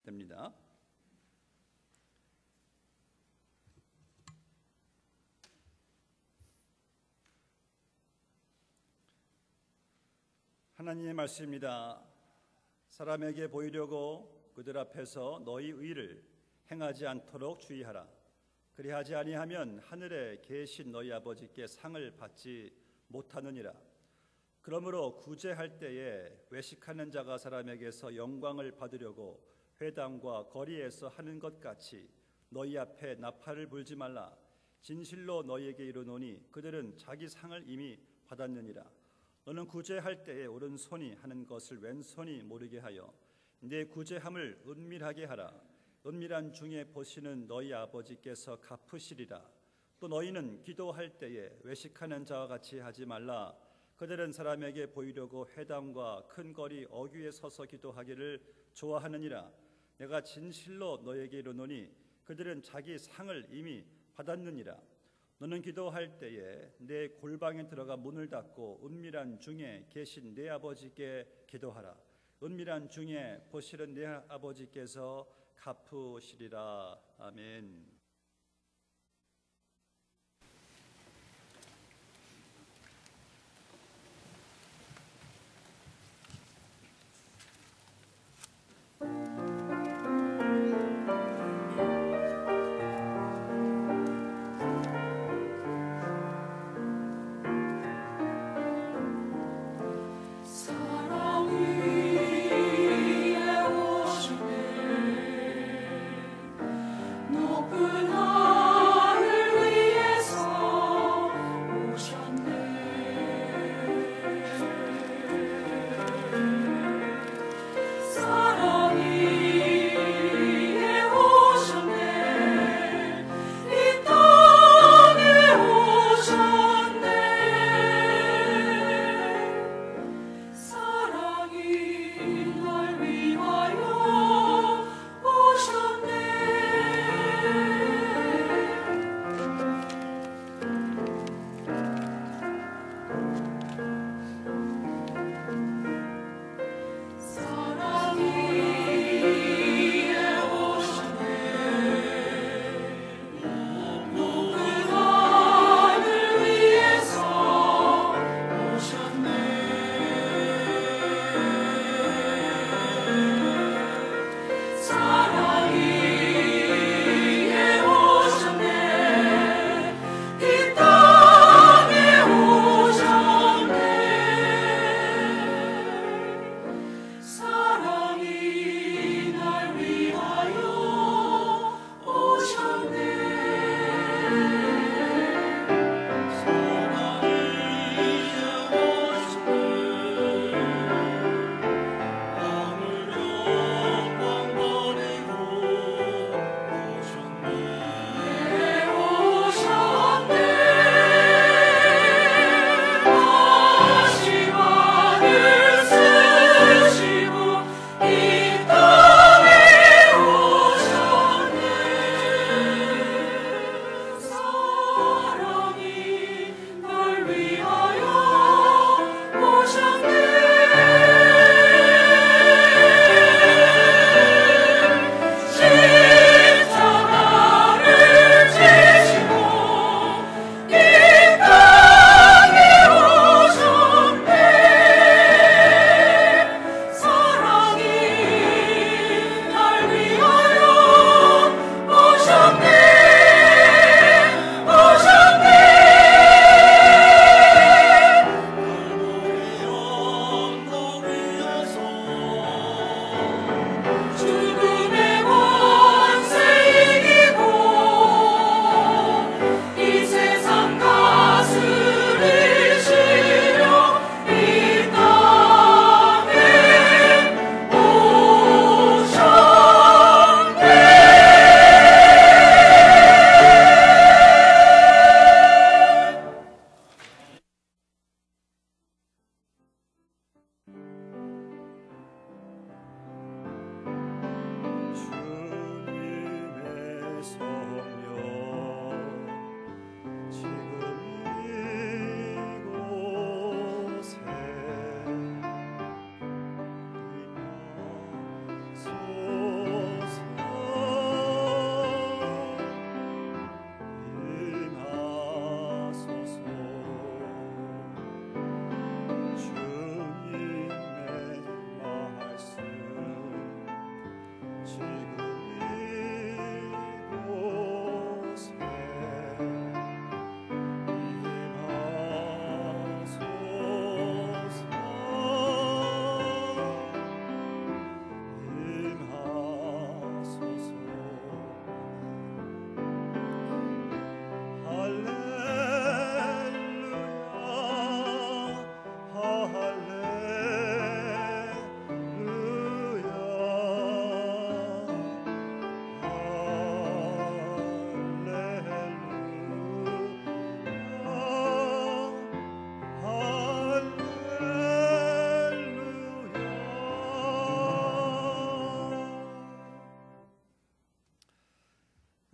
됩니다. 하나님의 말씀입니다. 사람에게 보이려고 그들 앞에서 너희 의를 행하지 않도록 주의하라. 그리하지 아니하면 하늘에 계신 너희 아버지께 상을 받지 못하느니라. 그러므로 구제할 때에 외식하는 자가 사람에게서 영광을 받으려고 회당과 거리에서 하는 것 같이 너희 앞에 나팔을 불지 말라. 진실로 너희에게 이르노니 그들은 자기 상을 이미 받았느니라. 너는 구제할 때에 오른손이 하는 것을 왼손이 모르게 하여 내 구제함을 은밀하게 하라. 은밀한 중에 보시는 너희 아버지께서 갚으시리라. 또 너희는 기도할 때에 외식하는 자와 같이 하지 말라. 그들은 사람에게 보이려고 회당과 큰 거리 어귀에 서서 기도하기를 좋아하느니라. 내가 진실로 너에게 이르노니 그들은 자기 상을 이미 받았느니라. 너는 기도할 때에 내 골방에 들어가 문을 닫고 은밀한 중에 계신 내 아버지께 기도하라. 은밀한 중에 보시는 내 아버지께서 갚으시리라. 아멘. 높은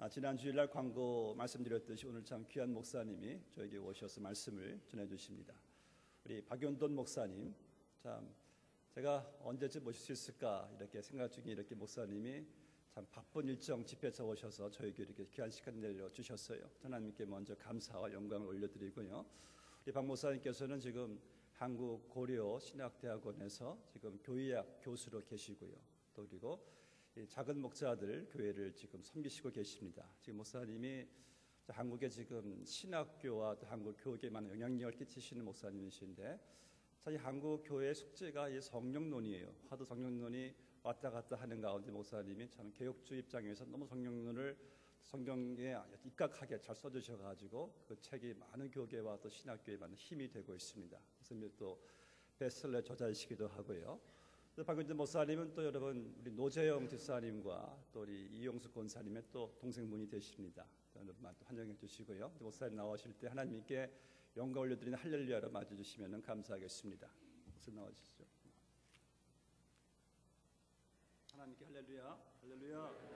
지난 주일날 광고 말씀드렸듯이 오늘 참 귀한 목사님이 저에게 오셔서 말씀을 전해주십니다. 우리 박연돈 목사님, 참 제가 언제쯤 모실 수 있을까 이렇게 생각 중에 이렇게 목사님이 참 바쁜 일정 집회에서 오셔서 저에게 이렇게 귀한 시간 내려주셨어요. 하나님께 먼저 감사와 영광을 올려드리고요. 우리 박 목사님께서는 지금 한국 고려 신학대학원에서 지금 교의학 교수로 계시고요. 또 그리고 작은 목자들 교회를 지금 섬기시고 계십니다. 지금 목사님이 한국의 지금 신학교와 또 한국 교육에 많은 영향력을 끼치시는 목사님이신데, 사실 한국 교회의 숙제가 이 성령론이에요. 하도 성령론이 왔다 갔다 하는 가운데 목사님이 참 개혁주의 입장에서 너무 성령론을 성경에 입각하게 잘 써주셔가지고 그 책이 많은 교계와 또 신학교에 많은 힘이 되고 있습니다. 그래서 또 베스트셀러 저자이시기도 하고요. 박윤진 목사님은 또 여러분 우리 노재영 집사님과 또 우리 이용수 권사님의 또 동생분이 되십니다. 여러분만 또 환영해 주시고요. 목사님 나오실 때 하나님께 영광 올려드리는 할렐루야로 맞아주시면 감사하겠습니다. 목사님 나와주시죠. 하나님께 할렐루야, 할렐루야.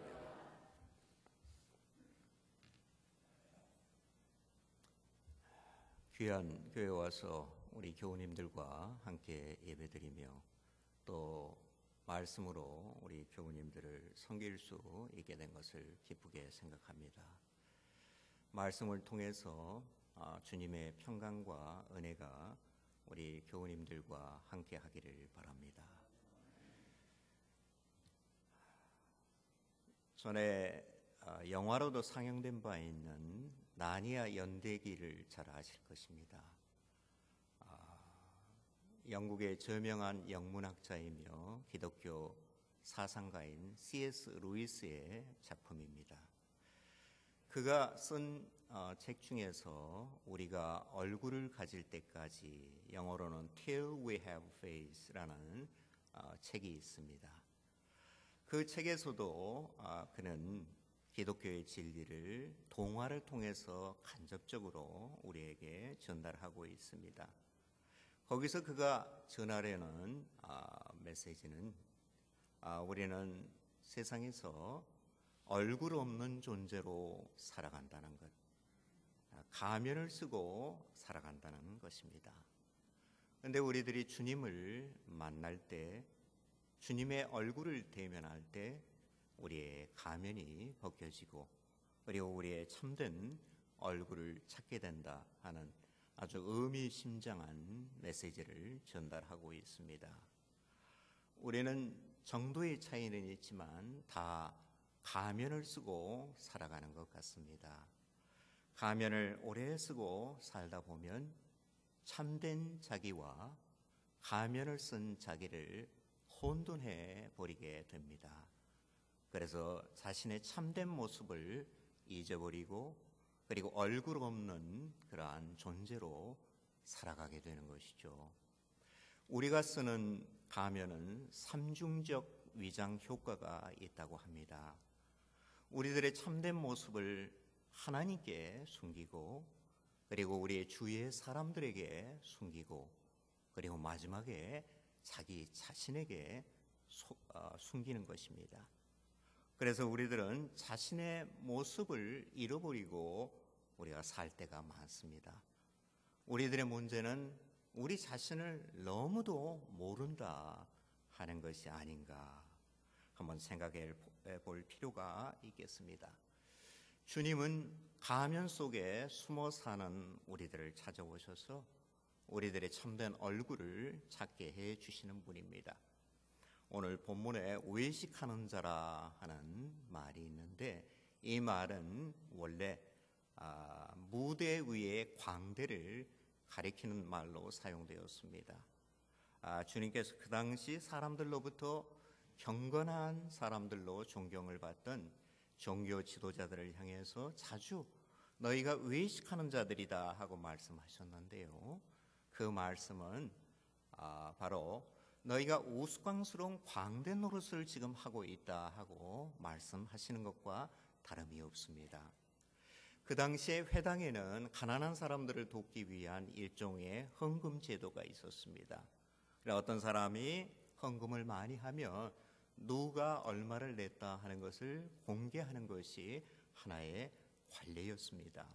귀한 교회 와서 우리 교우님들과 함께 예배드리며 또 말씀으로 우리 교우님들을 섬길 수 있게 된 것을 기쁘게 생각합니다. 말씀을 통해서 주님의 평강과 은혜가 우리 교우님들과 함께 하기를 바랍니다. 전에 영화로도 상영된 바 있는 나니아 연대기를 잘 아실 것입니다. 영국의 저명한 영문학자이며 기독교 사상가인 C.S. 루이스의 작품입니다. 그가 쓴 책 중에서 우리가 얼굴을 가질 때까지, 영어로는 Till We Have Face라는 책이 있습니다. 그 책에서도 그는 기독교의 진리를 동화를 통해서 간접적으로 우리에게 전달하고 있습니다. 거기서 그가 전하려는 메시지는 우리는 세상에서 얼굴 없는 존재로 살아간다는 것, 가면을 쓰고 살아간다는 것입니다. 그런데 우리들이 주님을 만날 때, 주님의 얼굴을 대면할 때 우리의 가면이 벗겨지고 그리고 우리의 참된 얼굴을 찾게 된다 하는 아주 의미심장한 메시지를 전달하고 있습니다. 우리는 정도의 차이는 있지만 다 가면을 쓰고 살아가는 것 같습니다. 가면을 오래 쓰고 살다 보면 참된 자기와 가면을 쓴 자기를 혼돈해 버리게 됩니다. 그래서 자신의 참된 모습을 잊어버리고 그리고 얼굴 없는 그러한 존재로 살아가게 되는 것이죠. 우리가 쓰는 가면은 삼중적 위장 효과가 있다고 합니다. 우리들의 참된 모습을 하나님께 숨기고 그리고 우리의 주위의 사람들에게 숨기고 그리고 마지막에 자기 자신에게 숨기는 것입니다. 그래서 우리들은 자신의 모습을 잃어버리고 우리가 살 때가 많습니다. 우리들의 문제는 우리 자신을 너무도 모른다 하는 것이 아닌가 한번 생각해 볼 필요가 있겠습니다. 주님은 가면 속에 숨어 사는 우리들을 찾아오셔서 우리들의 참된 얼굴을 찾게 해 주시는 분입니다. 오늘 본문에 외식하는 자라 하는 말이 있는데 이 말은 원래 무대 위의 광대를 가리키는 말로 사용되었습니다. 주님께서 그 당시 사람들로부터 경건한 사람들로 존경을 받던 종교 지도자들을 향해서 자주 너희가 외식하는 자들이다 하고 말씀하셨는데요. 그 말씀은 바로 너희가 우스꽝스러운 광대 노릇을 지금 하고 있다 하고 말씀하시는 것과 다름이 없습니다. 그 당시에 회당에는 가난한 사람들을 돕기 위한 일종의 헌금 제도가 있었습니다. 어떤 사람이 헌금을 많이 하면 누가 얼마를 냈다 하는 것을 공개하는 것이 하나의 관례였습니다.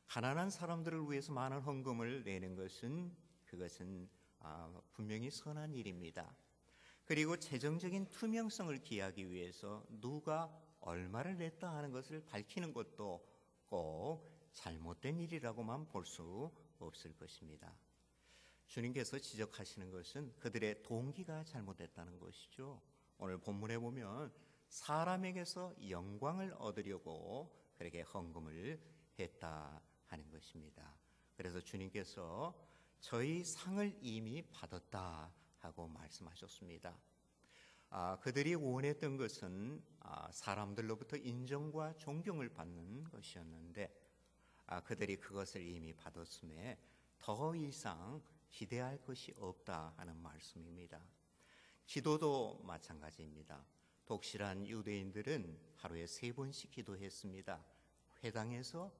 가난한 사람들을 위해서 많은 헌금을 내는 것은 그것은 분명히 선한 일입니다. 그리고 재정적인 투명성을 기하기 위해서 누가 얼마를 냈다 하는 것을 밝히는 것도 꼭 잘못된 일이라고만 볼 수 없을 것입니다. 주님께서 지적하시는 것은 그들의 동기가 잘못됐다는 것이죠. 오늘 본문에 보면 사람에게서 영광을 얻으려고 그렇게 헌금을 했다 하는 것입니다. 그래서 주님께서 저희 상을 이미 받았다 하고 말씀하셨습니다. 그들이 원했던 것은 사람들로부터 인정과 존경을 받는 것이었는데 그들이 그것을 이미 받았음에 더 이상 기대할 것이 없다 하는 말씀입니다. 기도도 마찬가지입니다. 독실한 유대인들은 하루에 3번씩 기도했습니다. 회당에서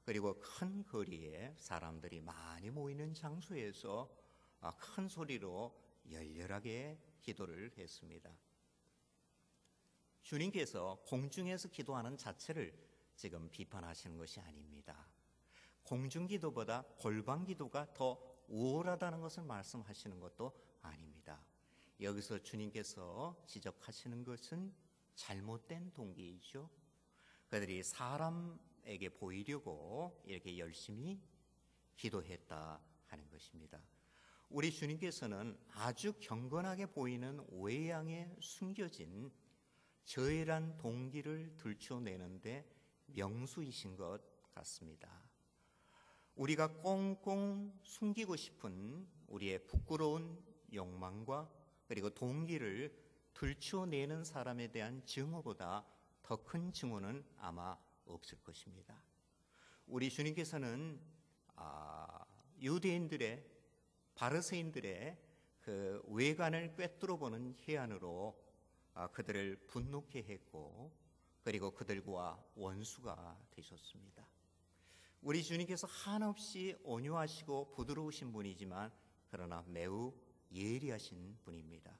그리고 큰 거리에 사람들이 많이 모이는 장소에서 큰 소리로 열렬하게 기도를 했습니다. 주님께서 공중에서 기도하는 자체를 지금 비판하시는 것이 아닙니다. 공중 기도보다 골방 기도가 더 우월하다는 것을 말씀하시는 것도 아닙니다. 여기서 주님께서 지적하시는 것은 잘못된 동기이죠. 그들이 사람에게 보이려고 이렇게 열심히 기도했다 하는 것입니다. 우리 주님께서는 아주 경건하게 보이는 외양에 숨겨진 저열한 동기를 들춰내는데 명수이신 것 같습니다. 우리가 꽁꽁 숨기고 싶은 우리의 부끄러운 욕망과 그리고 동기를 들춰내는 사람에 대한 증오보다 더 큰 증오는 아마 없을 것입니다. 우리 주님께서는 유대인들의 바리새인들의 그 외관을 꿰뚫어 보는 해안으로 그들을 분노케 했고 그리고 그들과 원수가 되셨습니다. 우리 주님께서 한없이 온유하시고 부드러우신 분이지만 그러나 매우 예리하신 분입니다.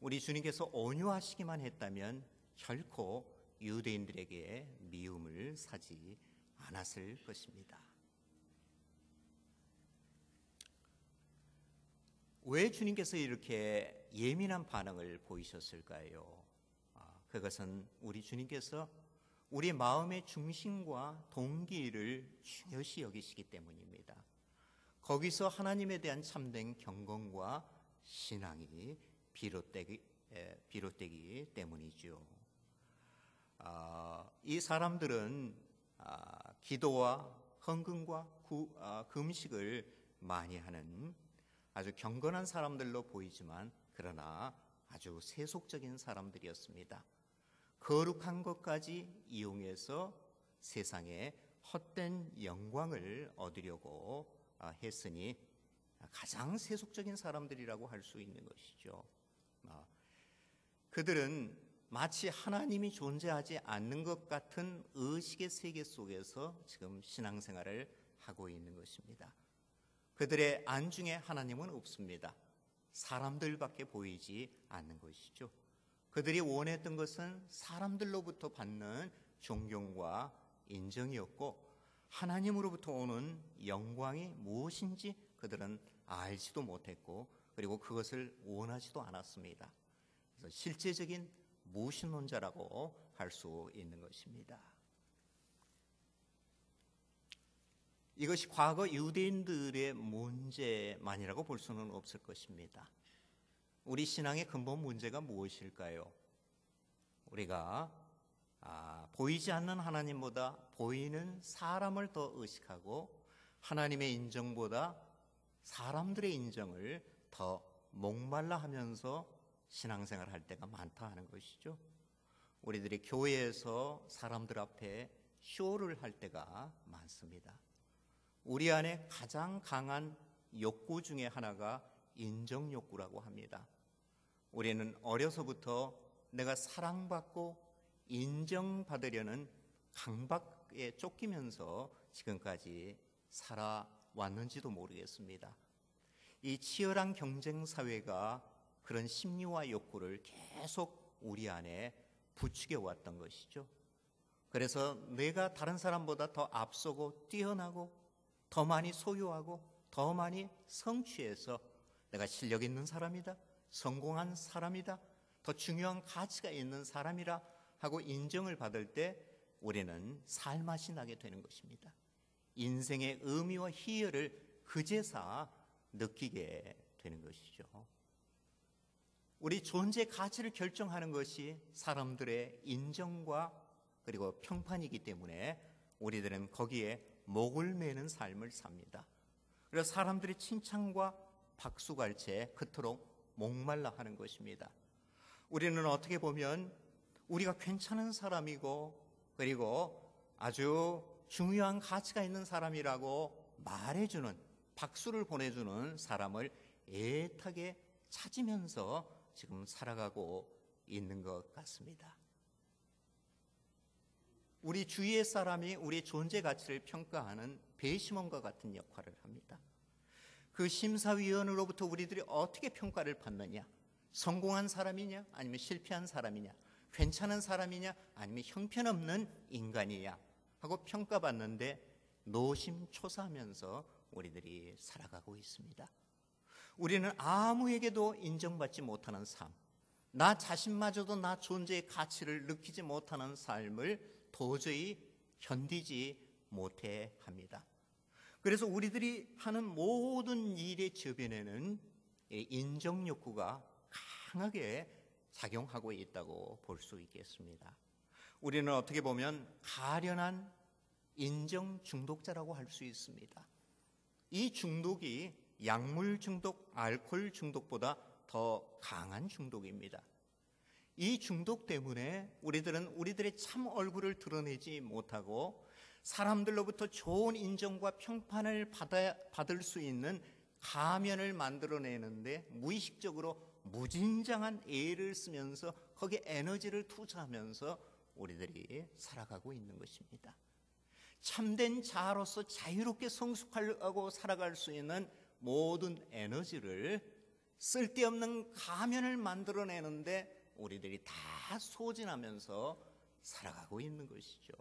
우리 주님께서 온유하시기만 했다면 결코 유대인들에게 미움을 사지 않았을 것입니다. 왜 주님께서 이렇게 예민한 반응을 보이셨을까요? 그것은 우리 주님께서 우리 마음의 중심과 동기를 중요시 여기시기 때문입니다. 거기서 하나님에 대한 참된 경건과 신앙이 비롯되기 때문이죠. 이 사람들은 기도와 헌금과 금식을 많이 하는 아주 경건한 사람들로 보이지만 그러나 아주 세속적인 사람들이었습니다. 거룩한 것까지 이용해서 세상에 헛된 영광을 얻으려고 했으니 가장 세속적인 사람들이라고 할 수 있는 것이죠. 그들은 마치 하나님이 존재하지 않는 것 같은 의식의 세계 속에서 지금 신앙생활을 하고 있는 것입니다. 그들의 안중에 하나님은 없습니다. 사람들밖에 보이지 않는 것이죠. 그들이 원했던 것은 사람들로부터 받는 존경과 인정이었고 하나님으로부터 오는 영광이 무엇인지 그들은 알지도 못했고 그리고 그것을 원하지도 않았습니다. 그래서 실제적인 무신론자라고 할 수 있는 것입니다. 이것이 과거 유대인들의 문제만이라고 볼 수는 없을 것입니다. 우리 신앙의 근본 문제가 무엇일까요? 우리가 보이지 않는 하나님보다 보이는 사람을 더 의식하고 하나님의 인정보다 사람들의 인정을 더 목말라 하면서 신앙생활을 할 때가 많다 하는 것이죠. 우리들이 교회에서 사람들 앞에 쇼를 할 때가 많습니다. 우리 안에 가장 강한 욕구 중에 하나가 인정 욕구라고 합니다. 우리는 어려서부터 내가 사랑받고 인정받으려는 강박에 쫓기면서 지금까지 살아왔는지도 모르겠습니다. 이 치열한 경쟁 사회가 그런 심리와 욕구를 계속 우리 안에 부추겨 왔던 것이죠. 그래서 내가 다른 사람보다 더 앞서고 뛰어나고 더 많이 소유하고 더 많이 성취해서 내가 실력 있는 사람이다, 성공한 사람이다, 더 중요한 가치가 있는 사람이라 하고 인정을 받을 때 우리는 살맛이 나게 되는 것입니다. 인생의 의미와 희열을 그제서 느끼게 되는 것이죠. 우리 존재 가치를 결정하는 것이 사람들의 인정과 그리고 평판이기 때문에 우리들은 거기에 목을 매는 삶을 삽니다. 그래서 사람들의 칭찬과 박수갈채에 그토록 목말라 하는 것입니다. 우리는 어떻게 보면 우리가 괜찮은 사람이고 그리고 아주 중요한 가치가 있는 사람이라고 말해주는, 박수를 보내주는 사람을 애타게 찾으면서 지금 살아가고 있는 것 같습니다. 우리 주위의 사람이 우리의 존재 가치를 평가하는 배심원과 같은 역할을 합니다. 그 심사위원으로부터 우리들이 어떻게 평가를 받느냐? 성공한 사람이냐? 아니면 실패한 사람이냐? 괜찮은 사람이냐? 아니면 형편없는 인간이냐? 하고 평가받는데 노심초사하면서 우리들이 살아가고 있습니다. 우리는 아무에게도 인정받지 못하는 삶, 나 자신마저도 나 존재의 가치를 느끼지 못하는 삶을 도저히 견디지 못해 합니다. 그래서 우리들이 하는 모든 일의 저변에는 인정 욕구가 강하게 작용하고 있다고 볼 수 있겠습니다. 우리는 어떻게 보면 가련한 인정 중독자라고 할 수 있습니다. 이 중독이 약물 중독, 알코올 중독보다 더 강한 중독입니다. 이 중독 때문에 우리들은 우리들의 참 얼굴을 드러내지 못하고 사람들로부터 좋은 인정과 평판을 받을 수 있는 가면을 만들어내는데 무의식적으로 무진장한 애를 쓰면서 거기에 에너지를 투자하면서 우리들이 살아가고 있는 것입니다. 참된 자아로서 자유롭게 성숙하고 살아갈 수 있는 모든 에너지를 쓸데없는 가면을 만들어내는데 우리들이 다 소진하면서 살아가고 있는 것이죠.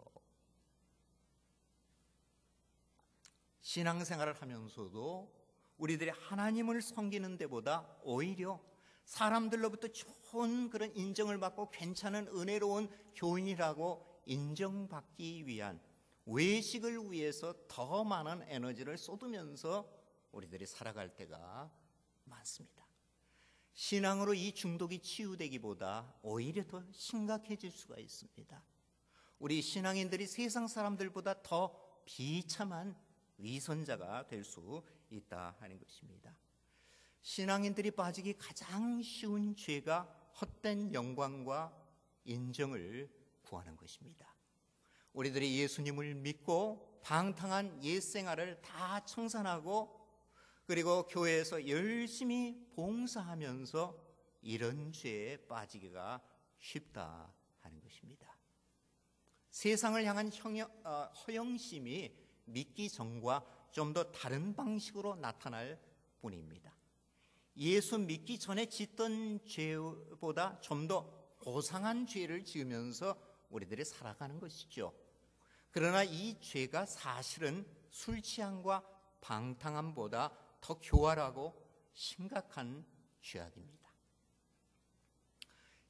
신앙생활을 하면서도 우리들이 하나님을 섬기는 데보다 오히려 사람들로부터 좋은 그런 인정을 받고 괜찮은 은혜로운 교인이라고 인정받기 위한 외식을 위해서 더 많은 에너지를 쏟으면서 우리들이 살아갈 때가 많습니다. 신앙으로 이 중독이 치유되기보다 오히려 더 심각해질 수가 있습니다. 우리 신앙인들이 세상 사람들보다 더 비참한 위선자가 될 수 있다 하는 것입니다. 신앙인들이 빠지기 가장 쉬운 죄가 헛된 영광과 인정을 구하는 것입니다. 우리들이 예수님을 믿고 방탕한 옛생활을 다 청산하고 그리고 교회에서 열심히 봉사하면서 이런 죄에 빠지기가 쉽다 하는 것입니다. 세상을 향한 허영심이 믿기 전과 좀 더 다른 방식으로 나타날 뿐입니다. 예수 믿기 전에 짓던 죄보다 좀 더 고상한 죄를 지으면서 우리들이 살아가는 것이죠. 그러나 이 죄가 사실은 술 취함과 방탕함보다 더 교활하고 심각한 죄악입니다.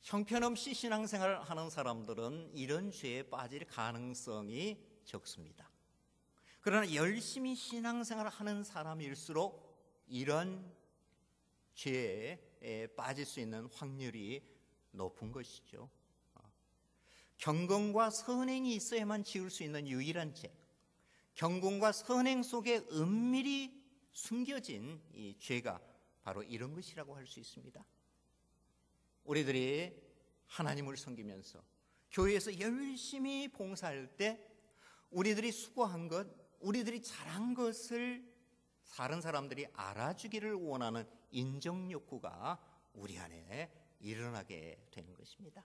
형편없이 신앙생활을 하는 사람들은 이런 죄에 빠질 가능성이 적습니다. 그러나 열심히 신앙생활을 하는 사람일수록 이런 죄에 빠질 수 있는 확률이 높은 것이죠. 경건과 선행이 있어야만 지을 수 있는 유일한 죄, 경건과 선행 속에 은밀히 숨겨진 이 죄가 바로 이런 것이라고 할 수 있습니다. 우리들이 하나님을 섬기면서 교회에서 열심히 봉사할 때 우리들이 수고한 것, 우리들이 잘한 것을 다른 사람들이 알아주기를 원하는 인정 욕구가 우리 안에 일어나게 되는 것입니다.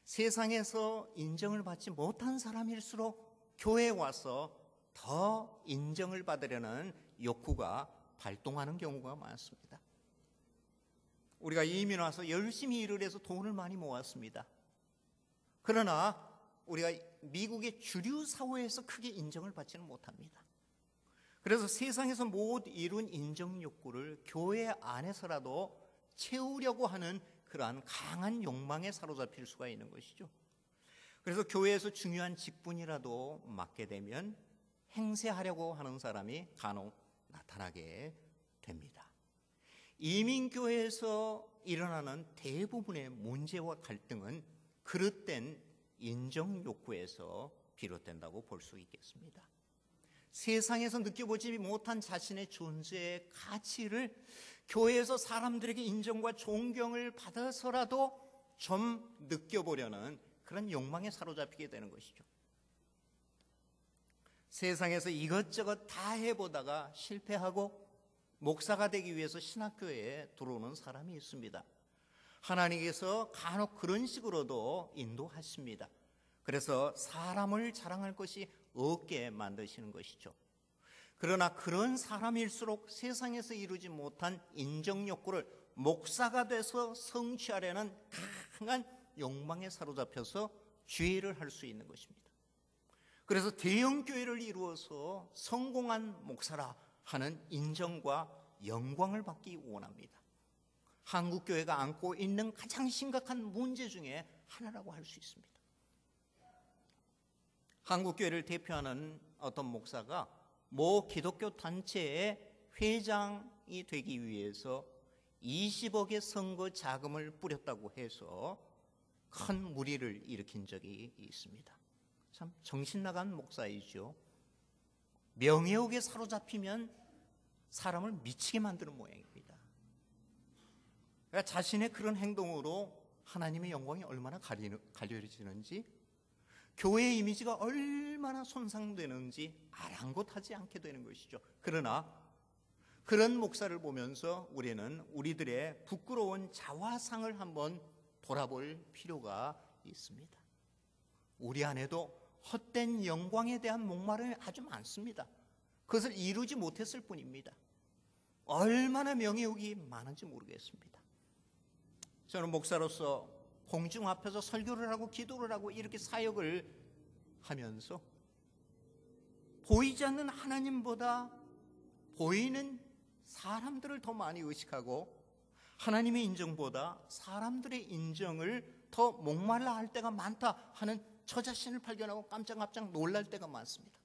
세상에서 인정을 받지 못한 사람일수록 교회에 와서 더 인정을 받으려는 욕구가 발동하는 경우가 많습니다. 우리가 이민 와서 열심히 일을 해서 돈을 많이 모았습니다. 그러나 우리가 미국의 주류 사회에서 크게 인정을 받지는 못합니다. 그래서 세상에서 못 이룬 인정 욕구를 교회 안에서라도 채우려고 하는 그러한 강한 욕망에 사로잡힐 수가 있는 것이죠. 그래서 교회에서 중요한 직분이라도 맡게 되면 행세하려고 하는 사람이 간혹 나타나게 됩니다. 이민교회에서 일어나는 대부분의 문제와 갈등은 그릇된 인정 욕구에서 비롯된다고 볼 수 있겠습니다. 세상에서 느껴보지 못한 자신의 존재의 가치를 교회에서 사람들에게 인정과 존경을 받아서라도 좀 느껴보려는 그런 욕망에 사로잡히게 되는 것이죠. 세상에서 이것저것 다 해보다가 실패하고 목사가 되기 위해서 신학교에 들어오는 사람이 있습니다. 하나님께서 간혹 그런 식으로도 인도하십니다. 그래서 사람을 자랑할 것이 없게 만드시는 것이죠. 그러나 그런 사람일수록 세상에서 이루지 못한 인정 욕구를 목사가 돼서 성취하려는 강한 욕망에 사로잡혀서 죄를 할 수 있는 것입니다. 그래서 대형 교회를 이루어서 성공한 목사라 하는 인정과 영광을 받기 원합니다. 한국 교회가 안고 있는 가장 심각한 문제 중에 하나라고 할 수 있습니다. 한국 교회를 대표하는 어떤 목사가 모 기독교 단체의 회장이 되기 위해서 20억의 선거 자금을 뿌렸다고 해서 큰 무리를 일으킨 적이 있습니다. 참 정신 나간 목사이죠. 명예욕에 사로잡히면 사람을 미치게 만드는 모양입니다. 그러니까 자신의 그런 행동으로 하나님의 영광이 얼마나 가려지는지, 교회의 이미지가 얼마나 손상되는지 아랑곳하지 않게 되는 것이죠. 그러나 그런 목사를 보면서 우리는 우리들의 부끄러운 자화상을 한번 돌아볼 필요가 있습니다. 우리 안에도 헛된 영광에 대한 목마름이 아주 많습니다. 그것을 이루지 못했을 뿐입니다. 얼마나 명예욕이 많은지 모르겠습니다. 저는 목사로서 공중 앞에서 설교를 하고 기도를 하고 이렇게 사역을 하면서 보이지 않는 하나님보다 보이는 사람들을 더 많이 의식하고 하나님의 인정보다 사람들의 인정을 더 목말라 할 때가 많다 하는 저 자신을 발견하고 깜짝깜짝 놀랄 때가 많습니다.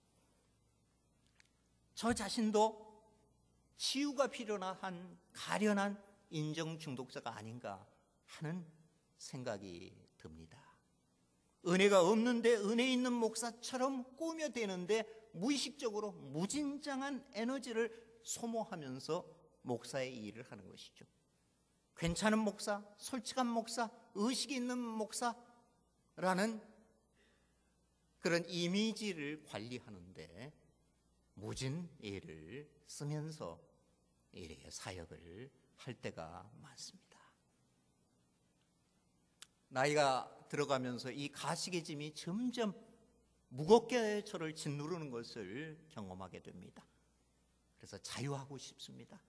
저 자신도 치유가 필요한 가련한 인정 중독자가 아닌가 하는 생각이 듭니다. 은혜가 없는데 은혜 있는 목사처럼 꾸며대는데 무의식적으로 무진장한 에너지를 소모하면서 목사의 일을 하는 것이죠. 괜찮은 목사, 솔직한 목사, 의식이 있는 목사라는 그런 이미지를 관리하는데 무진 애를 쓰면서 이렇게 사역을 할 때가 많습니다. 나이가 들어가면서 이 가식의 짐이 점점 무겁게 저를 짓누르는 것을 경험하게 됩니다. 그래서 자유하고 싶습니다.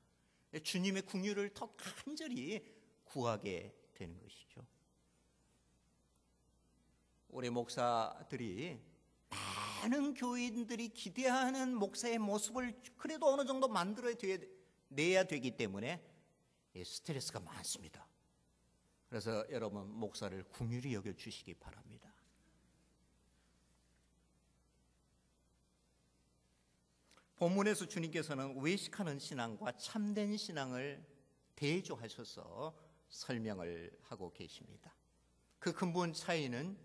주님의 긍휼을 더 간절히 구하게 되는 것이죠. 우리 목사들이 많은 교인들이 기대하는 목사의 모습을 그래도 어느 정도 만들어내야 되기 때문에 스트레스가 많습니다. 그래서 여러분 목사를 긍휼히 여겨주시기 바랍니다. 본문에서 주님께서는 외식하는 신앙과 참된 신앙을 대조하셔서 설명을 하고 계십니다. 그 근본 차이는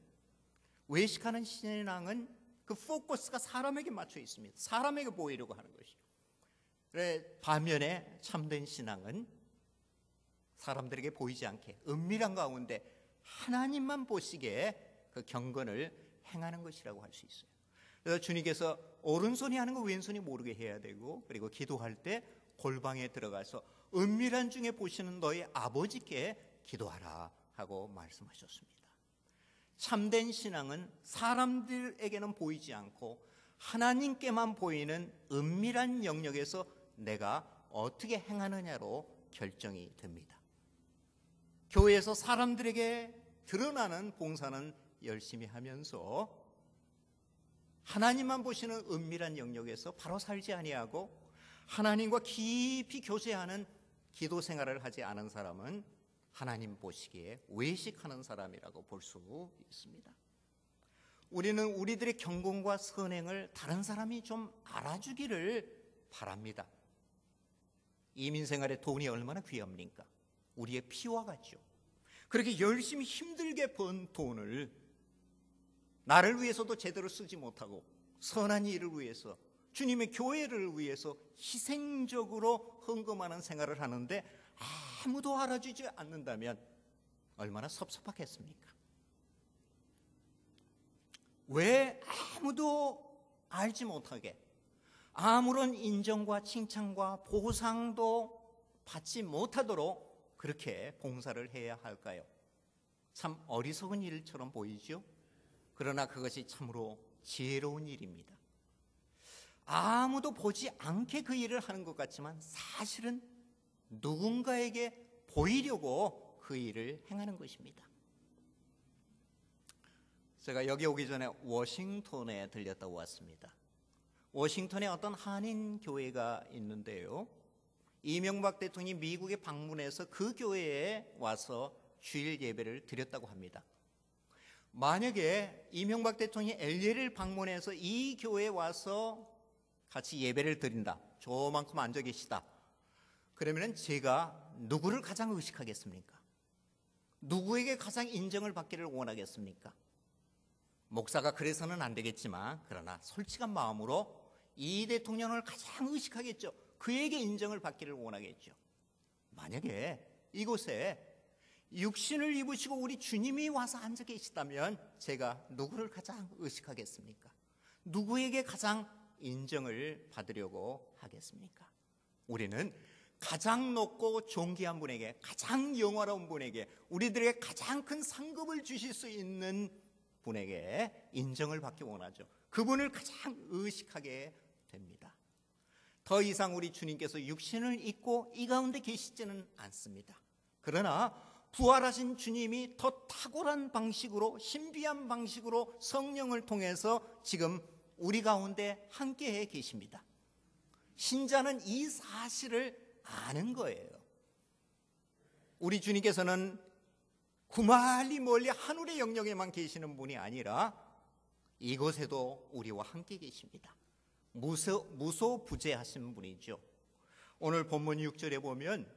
외식하는 신앙은 그 포커스가 사람에게 맞춰 있습니다. 사람에게 보이려고 하는 것이죠. 반면에 참된 신앙은 사람들에게 보이지 않게 은밀한 가운데 하나님만 보시기에 그 경건을 행하는 것이라고 할 수 있어요. 그래서 주님께서 오른손이 하는 거 왼손이 모르게 해야 되고, 그리고 기도할 때 골방에 들어가서 은밀한 중에 보시는 너희 아버지께 기도하라 하고 말씀하셨습니다. 참된 신앙은 사람들에게는 보이지 않고 하나님께만 보이는 은밀한 영역에서 내가 어떻게 행하느냐로 결정이 됩니다. 교회에서 사람들에게 드러나는 봉사는 열심히 하면서 하나님만 보시는 은밀한 영역에서 바로 살지 아니하고 하나님과 깊이 교제하는 기도 생활을 하지 않은 사람은 하나님 보시기에 외식하는 사람이라고 볼 수 있습니다. 우리는 우리들의 경건과 선행을 다른 사람이 좀 알아주기를 바랍니다. 이민생활에 돈이 얼마나 귀합니까? 우리의 피와 같죠. 그렇게 열심히 힘들게 번 돈을 나를 위해서도 제대로 쓰지 못하고 선한 일을 위해서, 주님의 교회를 위해서 희생적으로 헌금하는 생활을 하는데 아무도 알아주지 않는다면 얼마나 섭섭하겠습니까? 왜 아무도 알지 못하게 아무런 인정과 칭찬과 보상도 받지 못하도록 그렇게 봉사를 해야 할까요? 참 어리석은 일처럼 보이죠? 그러나 그것이 참으로 지혜로운 일입니다. 아무도 보지 않게 그 일을 하는 것 같지만 사실은 누군가에게 보이려고 그 일을 행하는 것입니다. 제가 여기 오기 전에 워싱턴에 들렸다 왔습니다. 워싱턴에 어떤 한인 교회가 있는데요, 이명박 대통령이 미국에 방문해서 그 교회에 와서 주일 예배를 드렸다고 합니다. 만약에 이명박 대통령이 LA를 방문해서 이 교회에 와서 같이 예배를 드린다, 저만큼 앉아 계시다, 그러면 제가 누구를 가장 의식하겠습니까? 누구에게 가장 인정을 받기를 원하겠습니까? 목사가 그래서는 안 되겠지만 그러나 솔직한 마음으로 이 대통령을 가장 의식하겠죠. 그에게 인정을 받기를 원하겠죠. 만약에 이곳에 육신을 입으시고 우리 주님이 와서 앉아 계시다면 제가 누구를 가장 의식하겠습니까? 누구에게 가장 인정을 받으려고 하겠습니까? 우리는 가장 높고 존귀한 분에게, 가장 영화로운 분에게, 우리들에게 가장 큰 상급을 주실 수 있는 분에게 인정을 받기 원하죠. 그분을 가장 의식하게 됩니다. 더 이상 우리 주님께서 육신을 입고 이 가운데 계시지는 않습니다. 그러나 부활하신 주님이 더 탁월한 방식으로, 신비한 방식으로 성령을 통해서 지금 우리 가운데 함께해 계십니다. 신자는 이 사실을 아는 거예요. 우리 주님께서는 구말리 멀리 하늘의 영역에만 계시는 분이 아니라 이곳에도 우리와 함께 계십니다. 무소부재하신 분이죠. 오늘 본문 6절에 보면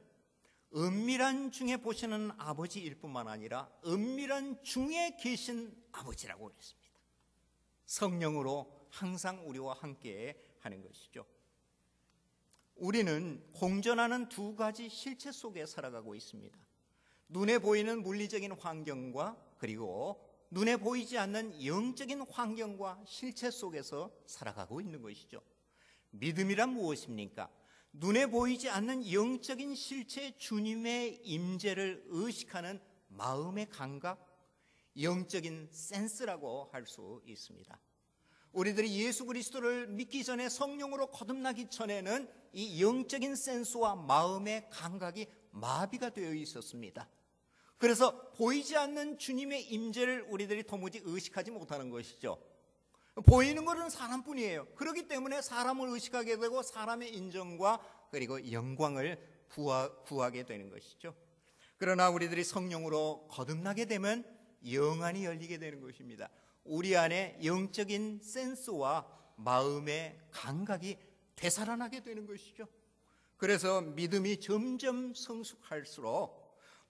은밀한 중에 보시는 아버지일 뿐만 아니라 은밀한 중에 계신 아버지라고 그랬습니다. 성령으로 항상 우리와 함께 하는 것이죠. 우리는 공존하는 두 가지 실체 속에 살아가고 있습니다. 눈에 보이는 물리적인 환경과 그리고 눈에 보이지 않는 영적인 환경과 실체 속에서 살아가고 있는 것이죠. 믿음이란 무엇입니까? 눈에 보이지 않는 영적인 실체 주님의 임재를 의식하는 마음의 감각, 영적인 센스라고 할 수 있습니다. 우리들이 예수 그리스도를 믿기 전에, 성령으로 거듭나기 전에는 이 영적인 센스와 마음의 감각이 마비가 되어 있었습니다. 그래서 보이지 않는 주님의 임재를 우리들이 도무지 의식하지 못하는 것이죠. 보이는 것은 사람뿐이에요. 그렇기 때문에 사람을 의식하게 되고 사람의 인정과 그리고 영광을 구하게 되는 것이죠. 그러나 우리들이 성령으로 거듭나게 되면 영안이 열리게 되는 것입니다. 우리 안에 영적인 센스와 마음의 감각이 되살아나게 되는 것이죠. 그래서 믿음이 점점 성숙할수록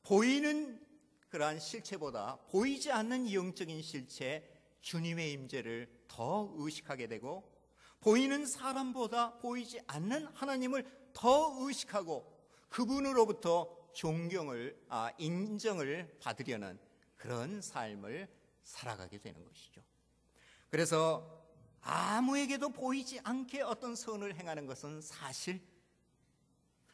보이는 그러한 실체보다 보이지 않는 영적인 실체, 주님의 임재를 더 의식하게 되고, 보이는 사람보다 보이지 않는 하나님을 더 의식하고 그분으로부터 인정을 받으려는 그런 삶을 살아가게 되는 것이죠. 그래서 아무에게도 보이지 않게 어떤 선을 행하는 것은 사실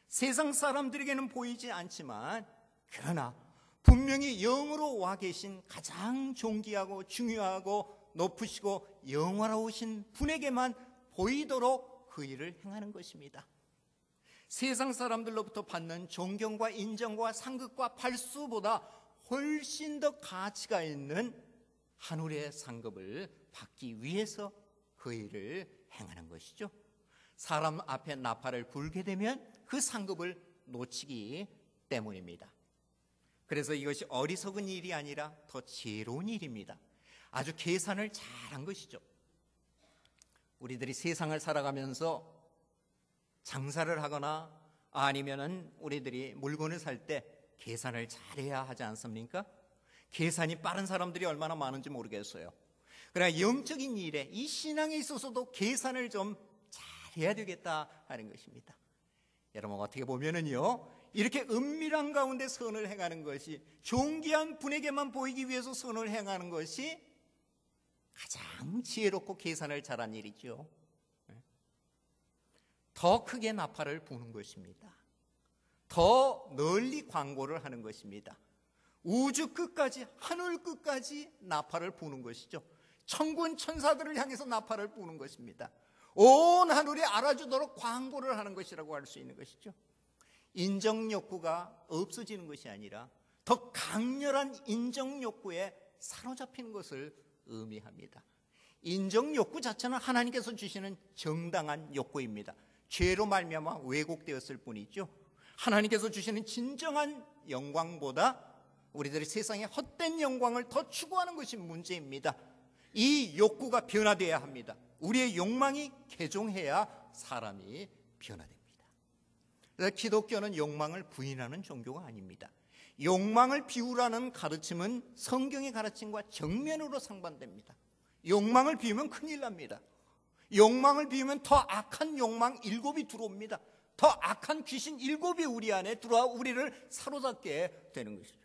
세상 사람들에게는 보이지 않지만, 그러나 분명히 영으로 와 계신 가장 존귀하고 중요하고 높으시고 영화로우신 분에게만 보이도록 그 일을 행하는 것입니다. 세상 사람들로부터 받는 존경과 인정과 상급과 발수보다 훨씬 더 가치가 있는 하늘의 상급을 받기 위해서 그 일을 행하는 것이죠. 사람 앞에 나팔을 불게 되면 그 상급을 놓치기 때문입니다. 그래서 이것이 어리석은 일이 아니라 더 지혜로운 일입니다. 아주 계산을 잘한 것이죠. 우리들이 세상을 살아가면서 장사를 하거나 아니면은 우리들이 물건을 살 때 계산을 잘해야 하지 않습니까? 계산이 빠른 사람들이 얼마나 많은지 모르겠어요. 그러나 영적인 일에, 이 신앙에 있어서도 계산을 좀 잘해야 되겠다 하는 것입니다. 여러분, 어떻게 보면은요, 이렇게 은밀한 가운데 선을 행하는 것이, 존귀한 분에게만 보이기 위해서 선을 행하는 것이 가장 지혜롭고 계산을 잘한 일이죠. 더 크게 나팔을 부는 것입니다. 더 널리 광고를 하는 것입니다. 우주 끝까지, 하늘 끝까지 나팔을 부는 것이죠. 천군 천사들을 향해서 나팔을 부는 것입니다. 온 하늘이 알아주도록 광고를 하는 것이라고 할 수 있는 것이죠. 인정 욕구가 없어지는 것이 아니라 더 강렬한 인정 욕구에 사로잡히는 것을 의미합니다. 인정 욕구 자체는 하나님께서 주시는 정당한 욕구입니다. 죄로 말미암아 왜곡되었을 뿐이죠. 하나님께서 주시는 진정한 영광보다 우리들이 세상의 헛된 영광을 더 추구하는 것이 문제입니다. 이 욕구가 변화되어야 합니다. 우리의 욕망이 개종해야 사람이 변화됩니다. 그래서 기독교는 욕망을 부인하는 종교가 아닙니다. 욕망을 비우라는 가르침은 성경의 가르침과 정면으로 상반됩니다. 욕망을 비우면 큰일 납니다. 욕망을 비우면 더 악한 욕망 7이 들어옵니다. 더 악한 귀신 7이 우리 안에 들어와 우리를 사로잡게 되는 것이죠.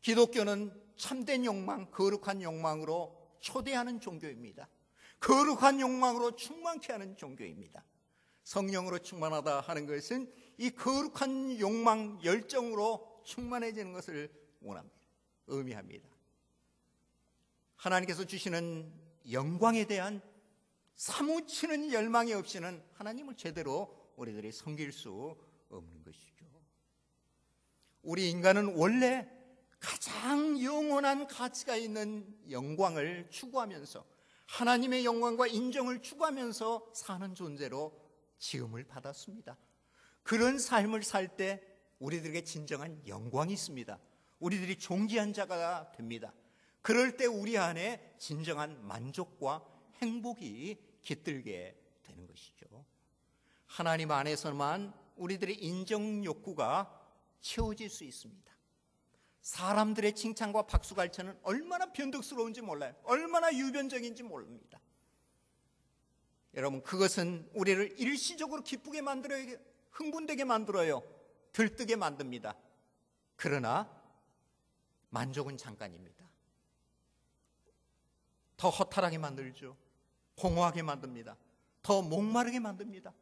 기독교는 참된 욕망, 거룩한 욕망으로 초대하는 종교입니다. 거룩한 욕망으로 충만케 하는 종교입니다. 성령으로 충만하다 하는 것은 이 거룩한 욕망, 열정으로 충만해지는 것을 원합니다. 의미합니다. 하나님께서 주시는 영광에 대한 사무치는 열망이 없이는 하나님을 제대로 우리들이 섬길 수 없는 것이죠. 우리 인간은 원래 가장 영원한 가치가 있는 영광을 추구하면서 하나님의 영광과 인정을 추구하면서 사는 존재로 지음을 받았습니다. 그런 삶을 살 때 우리들에게 진정한 영광이 있습니다. 우리들이 존귀한 자가 됩니다. 그럴 때 우리 안에 진정한 만족과 행복이 깃들게 되는 것이죠. 하나님 안에서만 우리들의 인정 욕구가 채워질 수 있습니다. 사람들의 칭찬과 박수갈채는 얼마나 변덕스러운지 몰라요. 얼마나 유변적인지 모릅니다. 여러분, 그것은 우리를 일시적으로 기쁘게 만들어요. 흥분되게 만들어요. 들뜨게 만듭니다. 그러나 만족은 잠깐입니다. 더 허탈하게 만들죠. 공허하게 만듭니다. 더 목마르게 만듭니다.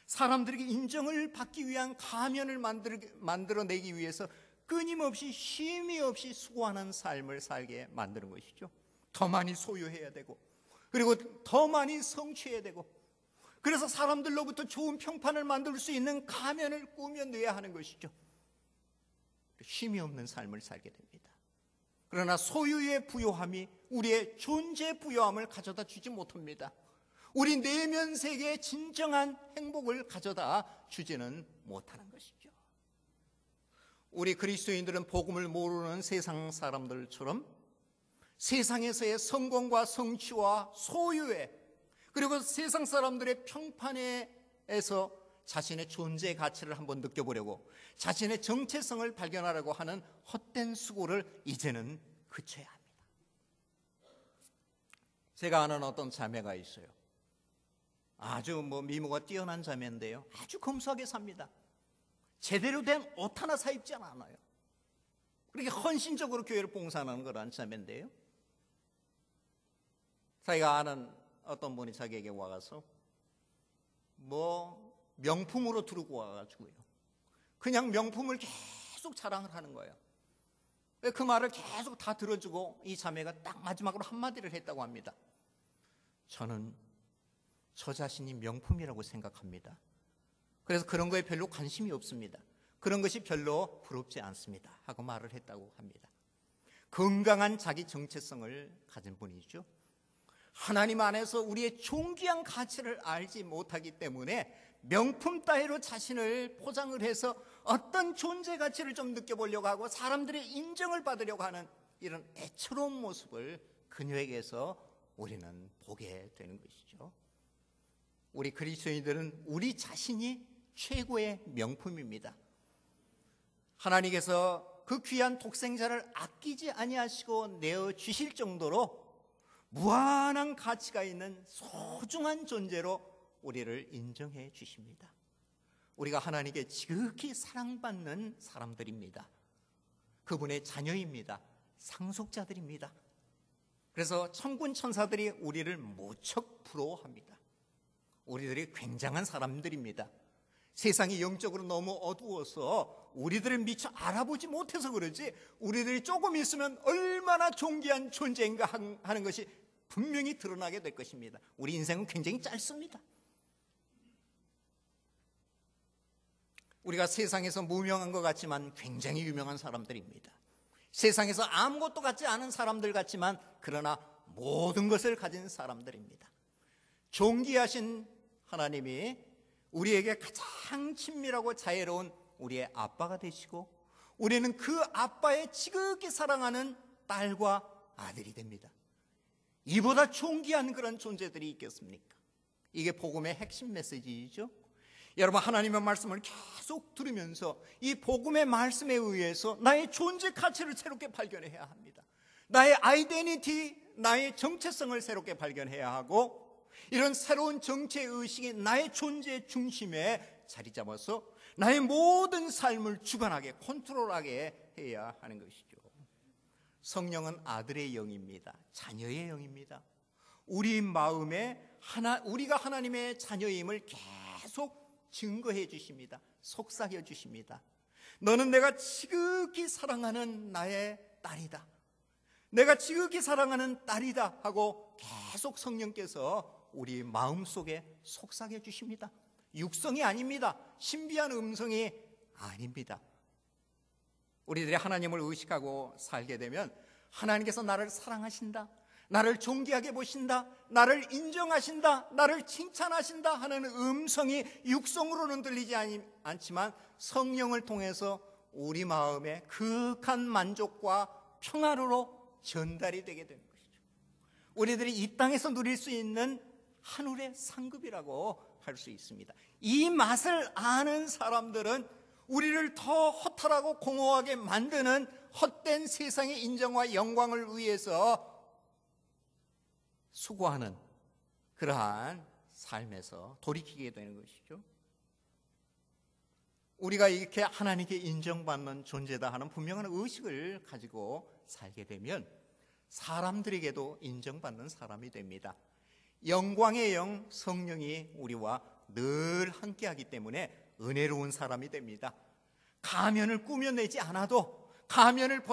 사람들에게 인정을 받기 위한 가면을 만들어내기 위해서 끊임없이 쉼이 없이 수고하는 삶을 살게 만드는 것이죠. 더 많이 소유해야 되고, 그리고 더 많이 성취해야 되고, 그래서 사람들로부터 좋은 평판을 만들 수 있는 가면을 꾸며내야 하는 것이죠. 쉼이 없는 삶을 살게 됩니다. 그러나 소유의 부요함이 우리의 존재 부요함을 가져다 주지 못합니다. 우리 내면 세계에 진정한 행복을 가져다 주지는 못하는 것이죠. 우리 그리스도인들은 복음을 모르는 세상 사람들처럼 세상에서의 성공과 성취와 소유에, 그리고 세상 사람들의 평판에서 자신의 존재의 가치를 한번 느껴보려고, 자신의 정체성을 발견하려고 하는 헛된 수고를 이제는 그쳐야 합니다. 제가 아는 어떤 자매가 있어요. 아주 미모가 뛰어난 자매인데요, 아주 검소하게 삽니다. 제대로 된 옷 하나 사 입지 않아요. 그렇게 헌신적으로 교회를 봉사하는 거란 자매인데요, 자기가 아는 어떤 분이 자기에게 와가서 명품으로 두르고 와가지고요, 그냥 명품을 계속 자랑을 하는 거예요. 그 말을 계속 다 들어주고 이 자매가 딱 마지막으로 한마디를 했다고 합니다. 저는 저 자신이 명품이라고 생각합니다. 그래서 그런 거에 별로 관심이 없습니다. 그런 것이 별로 부럽지 않습니다 하고 말을 했다고 합니다. 건강한 자기 정체성을 가진 분이죠. 하나님 안에서 우리의 존귀한 가치를 알지 못하기 때문에 명품 따위로 자신을 포장을 해서 어떤 존재 가치를 좀 느껴보려고 하고 사람들의 인정을 받으려고 하는 이런 애처로운 모습을 그녀에게서 우리는 보게 되는 것이죠. 우리 그리스도인들은 우리 자신이 최고의 명품입니다. 하나님께서 그 귀한 독생자를 아끼지 아니하시고 내어주실 정도로 무한한 가치가 있는 소중한 존재로 우리를 인정해 주십니다. 우리가 하나님께 지극히 사랑받는 사람들입니다. 그분의 자녀입니다. 상속자들입니다. 그래서 천군 천사들이 우리를 무척 부러워합니다. 우리들이 굉장한 사람들입니다. 세상이 영적으로 너무 어두워서 우리들을 미처 알아보지 못해서 그러지 우리들이 조금 있으면 얼마나 존귀한 존재인가 하는 것이 분명히 드러나게 될 것입니다. 우리 인생은 굉장히 짧습니다. 우리가 세상에서 무명한 것 같지만 굉장히 유명한 사람들입니다. 세상에서 아무것도 같지 않은 사람들 같지만 그러나 모든 것을 가진 사람들입니다. 존귀하신 하나님이 우리에게 가장 친밀하고 자애로운 우리의 아빠가 되시고 우리는 그 아빠의 지극히 사랑하는 딸과 아들이 됩니다. 이보다 존귀한 그런 존재들이 있겠습니까? 이게 복음의 핵심 메시지이죠. 여러분, 하나님의 말씀을 계속 들으면서 이 복음의 말씀에 의해서 나의 존재 가치를 새롭게 발견해야 합니다. 나의 아이덴티티, 나의 정체성을 새롭게 발견해야 하고 이런 새로운 정체의식이 나의 존재 중심에 자리 잡아서 나의 모든 삶을 주관하게, 컨트롤하게 해야 하는 것이죠. 성령은 아들의 영입니다. 자녀의 영입니다. 우리 마음에 우리가 하나님의 자녀임을 계속 증거해 주십니다. 속삭여 주십니다. 너는 내가 지극히 사랑하는 나의 딸이다. 내가 지극히 사랑하는 딸이다 하고 계속 성령께서 우리 마음속에 속삭여 주십니다. 육성이 아닙니다. 신비한 음성이 아닙니다. 우리들이 하나님을 의식하고 살게 되면 하나님께서 나를 사랑하신다, 나를 존귀하게 보신다, 나를 인정하신다, 나를 칭찬하신다 하는 음성이 육성으로는 들리지 않지만 성령을 통해서 우리 마음에 극한 만족과 평화로 전달이 되게 되는 것이죠. 우리들이 이 땅에서 누릴 수 있는 하늘의 상급이라고 할 수 있습니다. 이 맛을 아는 사람들은 우리를 더 허탈하고 공허하게 만드는 헛된 세상의 인정과 영광을 위해서 수고하는 그러한 삶에서 돌이키게 되는 것이죠. 우리가 이렇게 하나님께 인정받는 존재다 하는 분명한 의식을 가지고 살게 되면 사람들에게도 인정받는 사람이 됩니다. 영광의 영 성령이 우리와 늘 함께하기 때문에 은혜로운 사람이 됩니다. 가면을 꾸며내지 않아도 가면을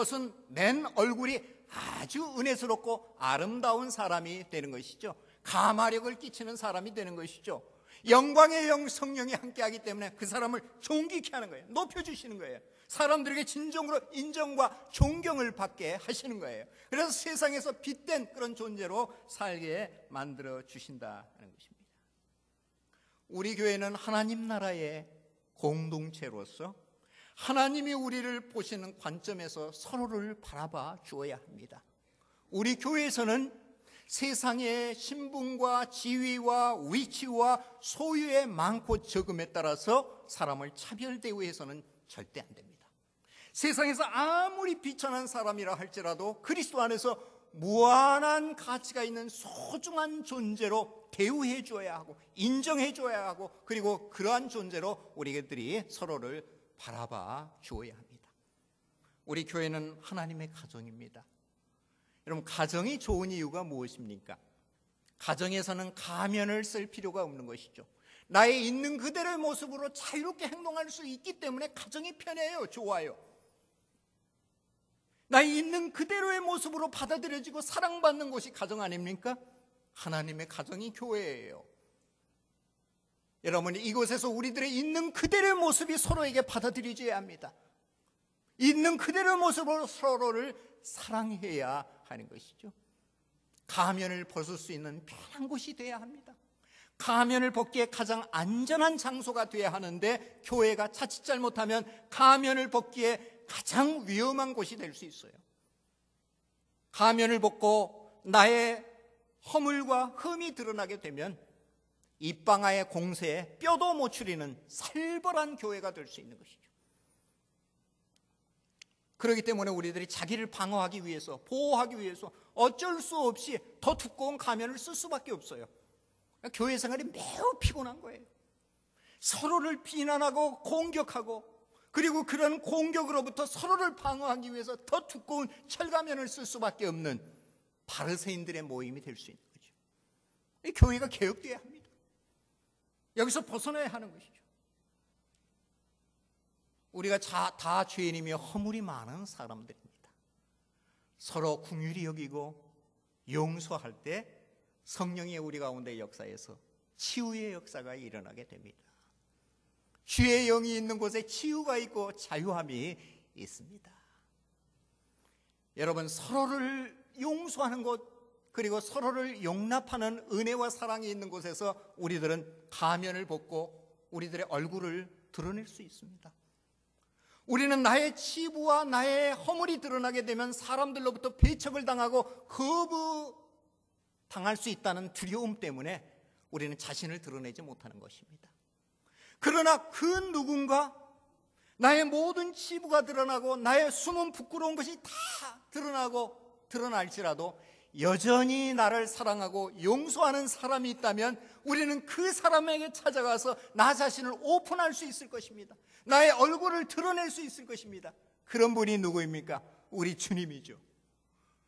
낸 얼굴이 아주 은혜스럽고 아름다운 사람이 되는 것이죠. 가마력을 끼치는 사람이 되는 것이죠. 영광의 영 성령이 함께하기 때문에 그 사람을 존귀케 하는 거예요. 높여주시는 거예요. 사람들에게 진정으로 인정과 존경을 받게 하시는 거예요. 그래서 세상에서 빛된 그런 존재로 살게 만들어 주신다는 것입니다. 우리 교회는 하나님 나라의 공동체로서 하나님이 우리를 보시는 관점에서 서로를 바라봐 주어야 합니다. 우리 교회에서는 세상의 신분과 지위와 위치와 소유의 많고 적음에 따라서 사람을 차별 대우해서는 절대 안 됩니다. 세상에서 아무리 비천한 사람이라 할지라도 그리스도 안에서 무한한 가치가 있는 소중한 존재로 대우해 줘야 하고 인정해 줘야 하고 그리고 그러한 존재로 우리들이 서로를 바라봐 주어야 합니다. 우리 교회는 하나님의 가정입니다. 여러분, 가정이 좋은 이유가 무엇입니까? 가정에서는 가면을 쓸 필요가 없는 것이죠. 나의 있는 그대로의 모습으로 자유롭게 행동할 수 있기 때문에 가정이 편해요. 좋아요. 나의 있는 그대로의 모습으로 받아들여지고 사랑받는 곳이 가정 아닙니까? 하나님의 가정이 교회예요. 여러분, 이곳에서 우리들의 있는 그대로의 모습이 서로에게 받아들여져야 합니다. 있는 그대로의 모습으로 서로를 사랑해야 하는 것이죠. 가면을 벗을 수 있는 편한 곳이 되어야 합니다. 가면을 벗기에 가장 안전한 장소가 되어야 하는데, 교회가 자칫 잘못하면 가면을 벗기에 가장 위험한 곳이 될 수 있어요. 가면을 벗고 나의 허물과 흠이 드러나게 되면 입방아의 공세에 뼈도 못 추리는 살벌한 교회가 될 수 있는 것이죠. 그렇기 때문에 우리들이 자기를 방어하기 위해서, 보호하기 위해서 어쩔 수 없이 더 두꺼운 가면을 쓸 수밖에 없어요. 교회 생활이 매우 피곤한 거예요. 서로를 비난하고 공격하고, 그리고 그런 공격으로부터 서로를 방어하기 위해서 더 두꺼운 철가면을 쓸 수밖에 없는 바리새인들의 모임이 될 수 있는 거죠. 이 교회가 개혁돼야 합니다. 여기서 벗어나야 하는 것이죠. 우리가 다 죄인이며 허물이 많은 사람들입니다. 서로 긍휼히 여기고 용서할 때 성령이 우리 가운데 역사에서 치유의 역사가 일어나게 됩니다. 주의 영이 있는 곳에 치유가 있고 자유함이 있습니다. 여러분, 서로를 용서하는 곳, 그리고 서로를 용납하는 은혜와 사랑이 있는 곳에서 우리들은 가면을 벗고 우리들의 얼굴을 드러낼 수 있습니다. 우리는 나의 치부와 나의 허물이 드러나게 되면 사람들로부터 배척을 당하고 거부당할 수 있다는 두려움 때문에 우리는 자신을 드러내지 못하는 것입니다. 그러나 그 누군가 나의 모든 치부가 드러나고 나의 숨은 부끄러운 것이 다 드러날지라도 여전히 나를 사랑하고 용서하는 사람이 있다면 우리는 그 사람에게 찾아가서 나 자신을 오픈할 수 있을 것입니다. 나의 얼굴을 드러낼 수 있을 것입니다. 그런 분이 누구입니까? 우리 주님이죠.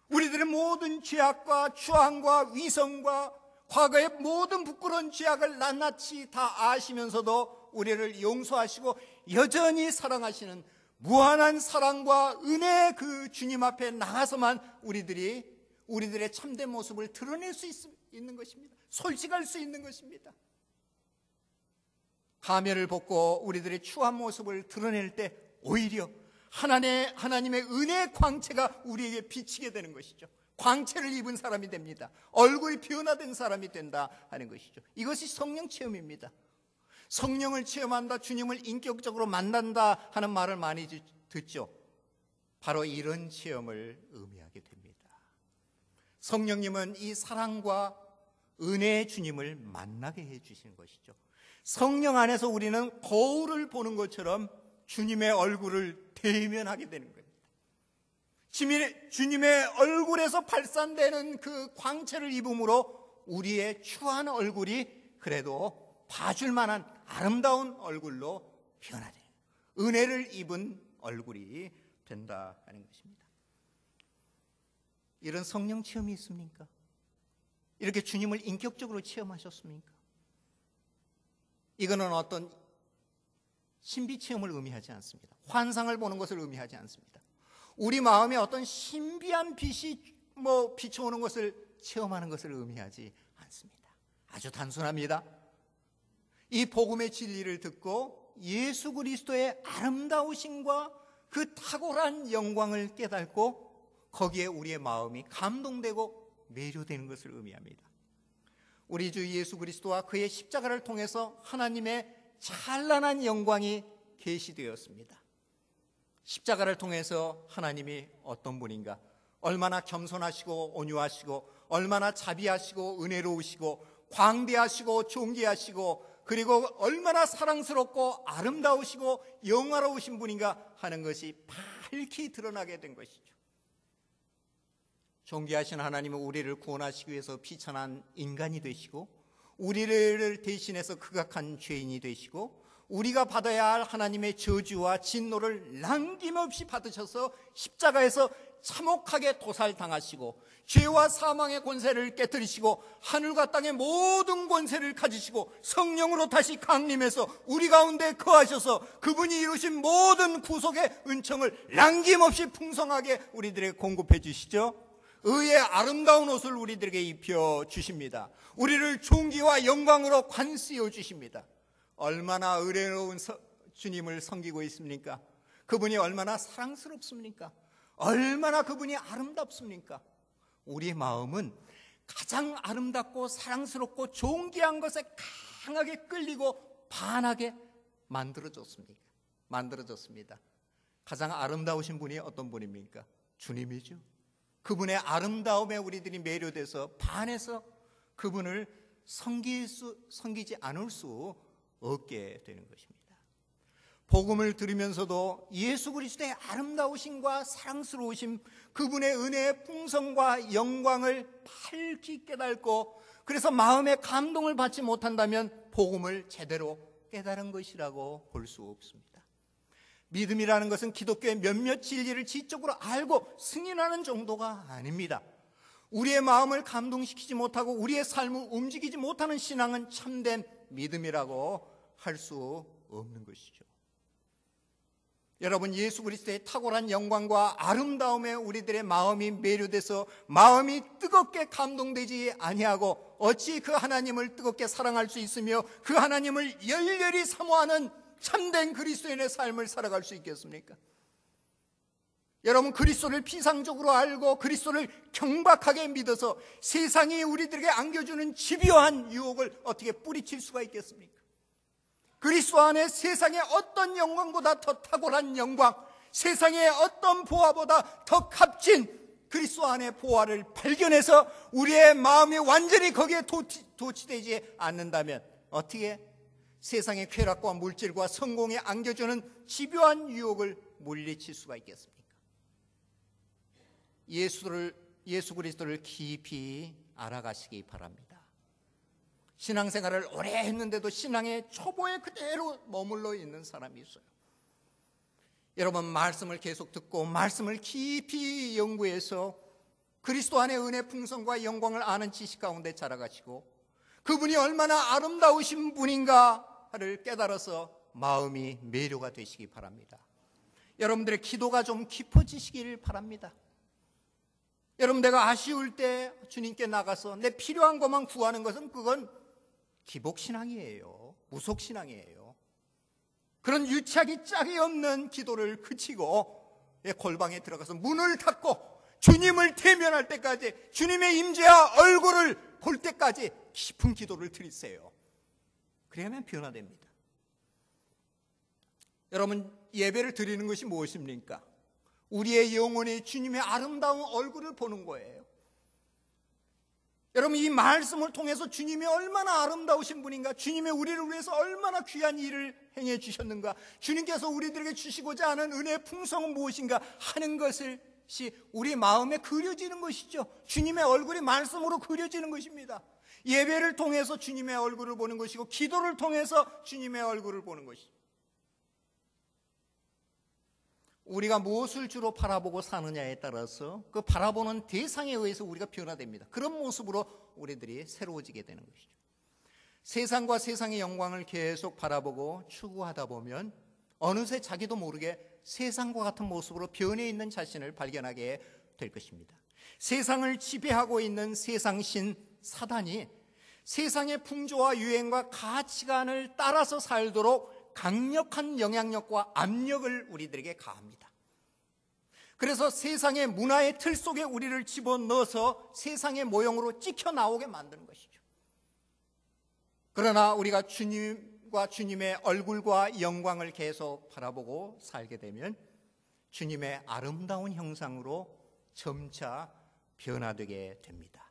우리들의 모든 죄악과 추함과 위선과 과거의 모든 부끄러운 죄악을 낱낱이 다 아시면서도 우리를 용서하시고 여전히 사랑하시는 무한한 사랑과 은혜의 그 주님 앞에 나가서만 우리들의 참된 모습을 드러낼 수 있는 것입니다. 솔직할 수 있는 것입니다. 가면을 벗고 우리들의 추한 모습을 드러낼 때 오히려 하나님의 은혜의 광채가 우리에게 비치게 되는 것이죠. 광채를 입은 사람이 됩니다. 얼굴이 변화된 사람이 된다 하는 것이죠. 이것이 성령 체험입니다. 성령을 체험한다, 주님을 인격적으로 만난다 하는 말을 많이 듣죠. 바로 이런 체험을 의미하게 됩니다. 성령님은 이 사랑과 은혜의 주님을 만나게 해주시는 것이죠. 성령 안에서 우리는 거울을 보는 것처럼 주님의 얼굴을 대면하게 되는 겁니다. 주님의 얼굴에서 발산되는 그 광채를 입음으로 우리의 추한 얼굴이 그래도 봐줄 만한 아름다운 얼굴로 변화돼요. 은혜를 입은 얼굴이 된다 하는 것입니다. 이런 성령 체험이 있습니까? 이렇게 주님을 인격적으로 체험하셨습니까? 이거는 어떤 신비 체험을 의미하지 않습니다. 환상을 보는 것을 의미하지 않습니다. 우리 마음에 어떤 신비한 빛이 비춰오는 것을 체험하는 것을 의미하지 않습니다. 아주 단순합니다. 이 복음의 진리를 듣고 예수 그리스도의 아름다우심과 그 탁월한 영광을 깨닫고 거기에 우리의 마음이 감동되고 매료되는 것을 의미합니다. 우리 주 예수 그리스도와 그의 십자가를 통해서 하나님의 찬란한 영광이 계시되었습니다. 십자가를 통해서 하나님이 어떤 분인가, 얼마나 겸손하시고 온유하시고 얼마나 자비하시고 은혜로우시고 광대하시고 존귀하시고 그리고 얼마나 사랑스럽고 아름다우시고 영화로우신 분인가 하는 것이 밝히 드러나게 된 것이죠. 존귀하신 하나님은 우리를 구원하시기 위해서 피천한 인간이 되시고 우리를 대신해서 극악한 죄인이 되시고 우리가 받아야 할 하나님의 저주와 진노를 남김없이 받으셔서 십자가에서 참혹하게 도살당하시고 죄와 사망의 권세를 깨뜨리시고 하늘과 땅의 모든 권세를 가지시고 성령으로 다시 강림해서 우리 가운데 거하셔서 그분이 이루신 모든 구속의 은총을 남김없이 풍성하게 우리들에게 공급해 주시죠. 의의 아름다운 옷을 우리들에게 입혀 주십니다. 우리를 존귀와 영광으로 관씌워 주십니다. 얼마나 의로운 주님을 섬기고 있습니까? 그분이 얼마나 사랑스럽습니까? 얼마나 그분이 아름답습니까? 우리의 마음은 가장 아름답고 사랑스럽고 존귀한 것에 강하게 끌리고 반하게 만들어졌습니다. 가장 아름다우신 분이 어떤 분입니까? 주님이죠. 그분의 아름다움에 우리들이 매료돼서 반해서 그분을 섬기지 않을 수 없게 되는 것입니다. 복음을 들으면서도 예수 그리스도의 아름다우심과 사랑스러우심, 그분의 은혜의 풍성과 영광을 밝히 깨닫고 그래서 마음의 감동을 받지 못한다면 복음을 제대로 깨달은 것이라고 볼 수 없습니다. 믿음이라는 것은 기독교의 몇몇 진리를 지적으로 알고 승인하는 정도가 아닙니다. 우리의 마음을 감동시키지 못하고 우리의 삶을 움직이지 못하는 신앙은 참된 믿음이라고 할 수 없는 것이죠. 여러분, 예수 그리스도의 탁월한 영광과 아름다움에 우리들의 마음이 매료돼서 마음이 뜨겁게 감동되지 아니하고 어찌 그 하나님을 뜨겁게 사랑할 수 있으며 그 하나님을 열렬히 사모하는 참된 그리스도인의 삶을 살아갈 수 있겠습니까? 여러분, 그리스도를 피상적으로 알고 그리스도를 경박하게 믿어서 세상이 우리들에게 안겨주는 집요한 유혹을 어떻게 뿌리칠 수가 있겠습니까? 그리스도 안에 세상의 어떤 영광보다 더 탁월한 영광, 세상의 어떤 보화보다 더 값진 그리스도 안의 보화를 발견해서 우리의 마음이 완전히 거기에 도취되지 않는다면 어떻게 세상의 쾌락과 물질과 성공에 안겨주는 집요한 유혹을 물리칠 수가 있겠습니까? 예수 그리스도를 깊이 알아가시기 바랍니다. 신앙생활을 오래 했는데도 신앙의 초보에 그대로 머물러 있는 사람이 있어요. 여러분, 말씀을 계속 듣고 말씀을 깊이 연구해서 그리스도 안의 은혜 풍성과 영광을 아는 지식 가운데 자라가시고 그분이 얼마나 아름다우신 분인가를 깨달아서 마음이 매료가 되시기 바랍니다. 여러분들의 기도가 좀 깊어지시길 바랍니다. 여러분, 내가 아쉬울 때 주님께 나가서 내 필요한 것만 구하는 것은 그건 기복신앙이에요. 무속신앙이에요. 그런 유치하기 짝이 없는 기도를 그치고 골방에 들어가서 문을 닫고 주님을 대면할 때까지, 주님의 임재와 얼굴을 볼 때까지 깊은 기도를 드리세요. 그래야만 변화됩니다. 여러분, 예배를 드리는 것이 무엇입니까? 우리의 영혼이 주님의 아름다운 얼굴을 보는 거예요. 여러분, 이 말씀을 통해서 주님이 얼마나 아름다우신 분인가, 주님이 우리를 위해서 얼마나 귀한 일을 행해 주셨는가, 주님께서 우리들에게 주시고자 하는 은혜의 풍성은 무엇인가 하는 것이 우리 마음에 그려지는 것이죠. 주님의 얼굴이 말씀으로 그려지는 것입니다. 예배를 통해서 주님의 얼굴을 보는 것이고 기도를 통해서 주님의 얼굴을 보는 것이죠. 우리가 무엇을 주로 바라보고 사느냐에 따라서 그 바라보는 대상에 의해서 우리가 변화됩니다. 그런 모습으로 우리들이 새로워지게 되는 것이죠. 세상과 세상의 영광을 계속 바라보고 추구하다 보면 어느새 자기도 모르게 세상과 같은 모습으로 변해 있는 자신을 발견하게 될 것입니다. 세상을 지배하고 있는 세상신 사단이 세상의 풍조와 유행과 가치관을 따라서 살도록 강력한 영향력과 압력을 우리들에게 가합니다. 그래서 세상의 문화의 틀 속에 우리를 집어넣어서 세상의 모형으로 찍혀 나오게 만드는 것이죠. 그러나 우리가 주님과 주님의 얼굴과 영광을 계속 바라보고 살게 되면 주님의 아름다운 형상으로 점차 변화되게 됩니다.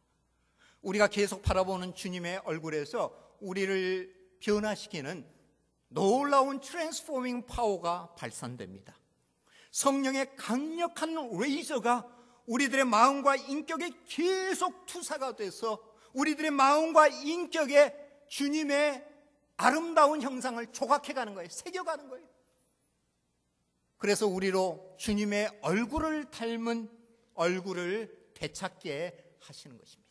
우리가 계속 바라보는 주님의 얼굴에서 우리를 변화시키는 놀라운 트랜스포밍 파워가 발산됩니다. 성령의 강력한 레이저가 우리들의 마음과 인격에 계속 투사가 돼서 우리들의 마음과 인격에 주님의 아름다운 형상을 조각해가는 거예요. 새겨가는 거예요. 그래서 우리로 주님의 얼굴을 닮은 얼굴을 되찾게 하시는 것입니다.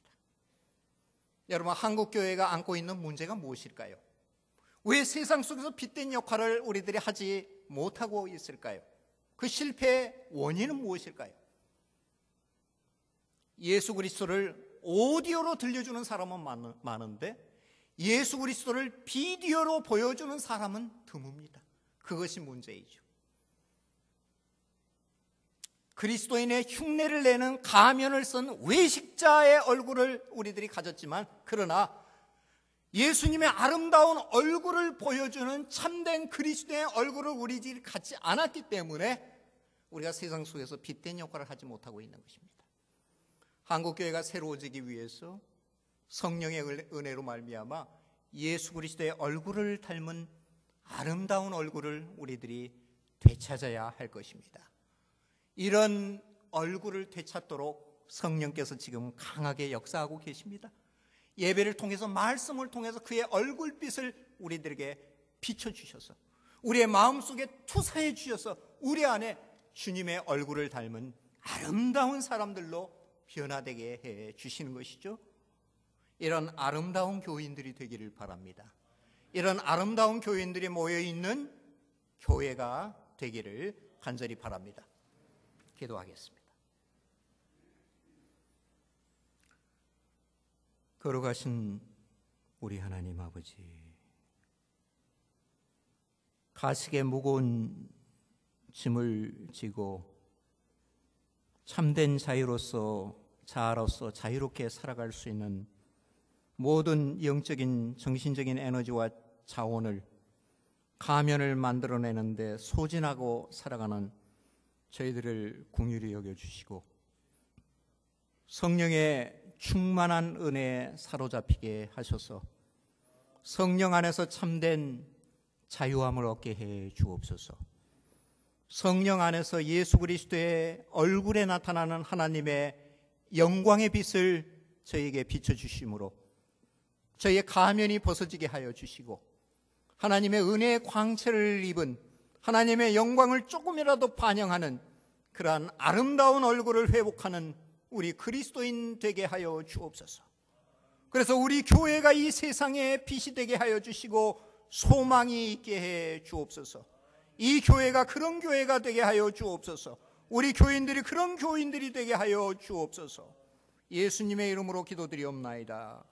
여러분, 한국교회가 안고 있는 문제가 무엇일까요? 왜 세상 속에서 빛된 역할을 우리들이 하지 못하고 있을까요? 그 실패의 원인은 무엇일까요? 예수 그리스도를 오디오로 들려주는 사람은 많은데 예수 그리스도를 비디오로 보여주는 사람은 드뭅니다. 그것이 문제이죠. 그리스도인의 흉내를 내는 가면을 쓴 외식자의 얼굴을 우리들이 가졌지만, 그러나 예수님의 아름다운 얼굴을 보여주는 참된 그리스도의 얼굴을 우리들이 갖지 않았기 때문에 우리가 세상 속에서 빛된 역할을 하지 못하고 있는 것입니다. 한국교회가 새로워지기 위해서 성령의 은혜로 말미암아 예수 그리스도의 얼굴을 닮은 아름다운 얼굴을 우리들이 되찾아야 할 것입니다. 이런 얼굴을 되찾도록 성령께서 지금 강하게 역사하고 계십니다. 예배를 통해서, 말씀을 통해서 그의 얼굴빛을 우리들에게 비춰주셔서, 우리의 마음속에 투사해 주셔서 우리 안에 주님의 얼굴을 닮은 아름다운 사람들로 변화되게 해 주시는 것이죠. 이런 아름다운 교인들이 되기를 바랍니다. 이런 아름다운 교인들이 모여있는 교회가 되기를 간절히 바랍니다. 기도하겠습니다. 걸어가신 우리 하나님 아버지, 가식의 무거운 짐을 지고 참된 자유로서, 자아로서 자유롭게 살아갈 수 있는 모든 영적인, 정신적인 에너지와 자원을, 가면을 만들어내는데 소진하고 살아가는 저희들을 긍휼히 여겨주시고, 성령의 충만한 은혜에 사로잡히게 하셔서 성령 안에서 참된 자유함을 얻게 해 주옵소서. 성령 안에서 예수 그리스도의 얼굴에 나타나는 하나님의 영광의 빛을 저희에게 비춰주심으로 저희의 가면이 벗어지게 하여 주시고, 하나님의 은혜의 광채를 입은 하나님의 영광을 조금이라도 반영하는 그러한 아름다운 얼굴을 회복하는 우리 그리스도인 되게 하여 주옵소서. 그래서 우리 교회가 이 세상에 빛이 되게 하여 주시고 소망이 있게 해 주옵소서. 이 교회가 그런 교회가 되게 하여 주옵소서. 우리 교인들이 그런 교인들이 되게 하여 주옵소서. 예수님의 이름으로 기도드리옵나이다.